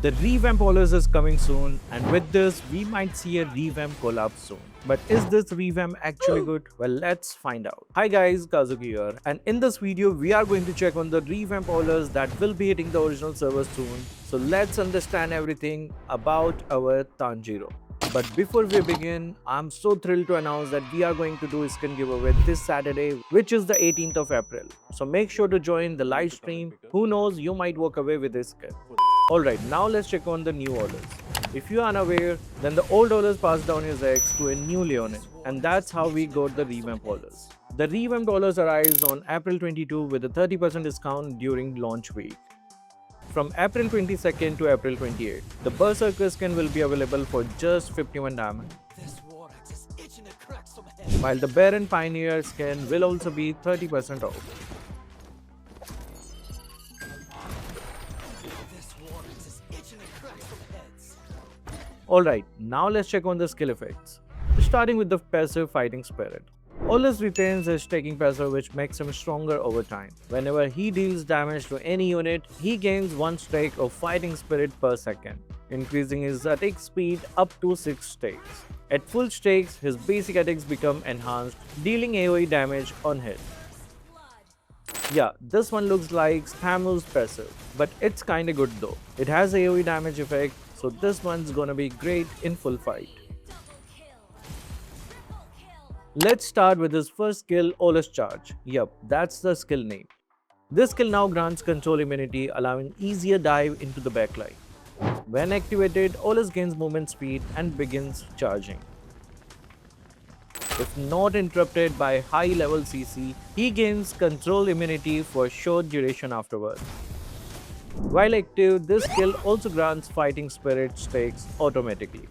The Revamp Aulus is coming soon, and with this, we might see a Revamp collab soon. But is this Revamp actually good? Well, let's find out. Hi guys, Kazuki here, and in this video, we are going to check on the Revamp Aulus that will be hitting the original server soon. So let's understand everything about our Tanjiro. But before we begin, I'm so thrilled to announce that we are going to do a skin giveaway this Saturday, which is the 18th of April. So make sure to join the live stream. Who knows, you might walk away with a skin. Alright, now let's check on the new Aulus. If you are unaware, then the old Aulus passed down his eggs to a new Leonin, and that's how we got the Revamp Aulus. The Revamped Aulus arrives on April 22 with a 30% discount during launch week. From April 22nd to April 28th, the Berserker skin will be available for just 51 diamond. While the Baron Pioneer skin will also be 30% off. Alright, now let's check on the skill effects. Starting with the passive Fighting Spirit. Aulus retains his taking passive, which makes him stronger over time. Whenever he deals damage to any unit, he gains 1 stack of Fighting Spirit per second, increasing his attack speed up to 6 stacks. At full stacks, his basic attacks become enhanced, dealing AoE damage on hit. Yeah, this one looks like Thamu's passive, but it's kinda good though. It has AoE damage effect, so this one's gonna be great in full fight. Let's start with his first skill, Aulus Charge. Yup, that's the skill name. This skill now grants control immunity, allowing easier dive into the backline. When activated, Aulus gains movement speed and begins charging. If not interrupted by high level CC, he gains control immunity for short duration afterwards. While active, this skill also grants Fighting Spirit stacks automatically.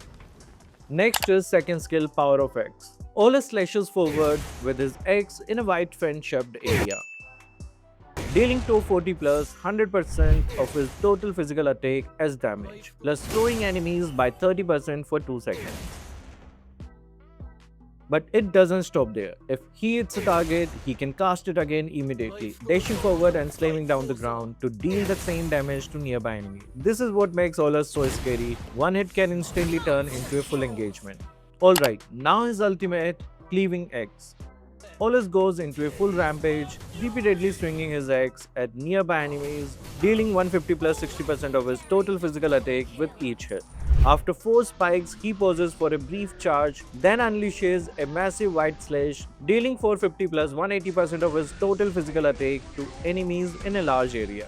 Next is second skill, Power of X. Aulus slashes forward with his X in a wide fan-shaped area, dealing 240 plus 100% of his total physical attack as damage, plus slowing enemies by 30% for 2 seconds. But it doesn't stop there. If he hits a target, he can cast it again immediately, dashing forward and slamming down the ground to deal the same damage to nearby enemies. This is what makes Aulus so scary. One hit can instantly turn into a full engagement. Alright, now his ultimate, Cleaving X. Aulus goes into a full rampage, repeatedly swinging his axe at nearby enemies, dealing 150 plus 60% of his total physical attack with each hit. After 4 spikes, he pauses for a brief charge, then unleashes a massive wide slash, dealing 450 plus 180% of his total physical attack to enemies in a large area.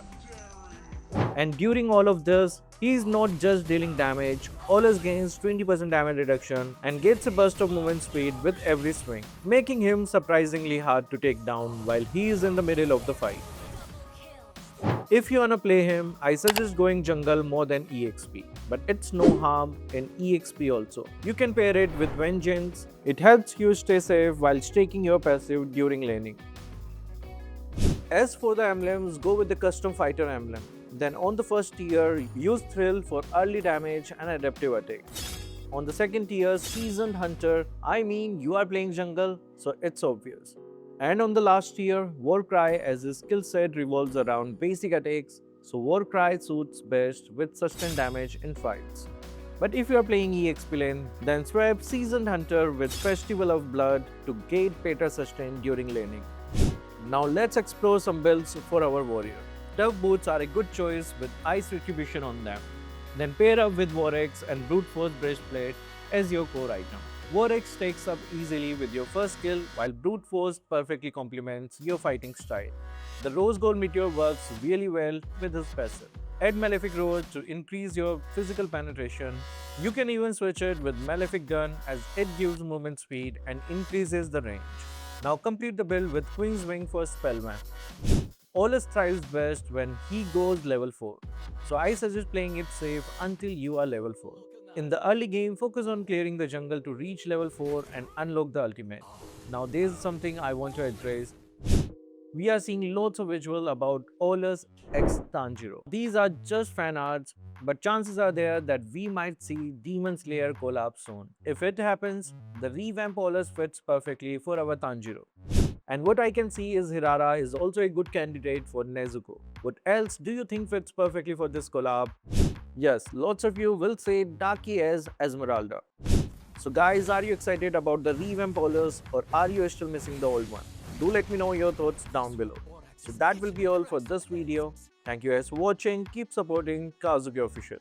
And during all of this, he is not just dealing damage, Aulus gains 20% damage reduction and gets a burst of movement speed with every swing, making him surprisingly hard to take down while he is in the middle of the fight. If you wanna play him, I suggest going jungle more than EXP, but it's no harm in EXP also. You can pair it with Vengeance. It helps you stay safe while staking your passive during laning. As for the emblems, go with the custom fighter emblem. Then on the first tier, use Thrill for early damage and adaptive attack. On the second tier, Seasoned Hunter, I mean you are playing jungle, so it's obvious. And on the last tier, Warcry, as his skill set revolves around basic attacks, so Warcry suits best with sustained damage in fights. But if you are playing EXP lane, then swap Seasoned Hunter with Festival of Blood to gate Peter sustain during laning. Now let's explore some builds for our warrior. Tough boots are a good choice with Ice Retribution on them. Then pair up with Warx and Brute Force Breastplate as your core item. Warx takes up easily with your first skill, while Brute Force perfectly complements your fighting style. The Rose Gold Meteor works really well with his passive. Add Malefic Roar to increase your physical penetration. You can even switch it with Malefic Gun as it gives movement speed and increases the range. Now complete the build with Queen's Wing for Spellman. Aulus thrives best when he goes level 4, so I suggest playing it safe until you are level 4. In the early game, focus on clearing the jungle to reach level 4 and unlock the ultimate. Now there's something I want to address. We are seeing lots of visual about Aulus x Tanjiro. These are just fan arts, but chances are there that we might see Demon Slayer collab soon. If it happens, the Revamp Aulus fits perfectly for our Tanjiro. And what I can see is Hirara is also a good candidate for Nezuko. What else do you think fits perfectly for this collab? Yes, lots of you will say Daki as Esmeralda. So guys, are you excited about the Revamp Aulus or are you still missing the old one? Do let me know your thoughts down below. So that will be all for this video. Thank you guys for watching. Keep supporting Kazuki Official.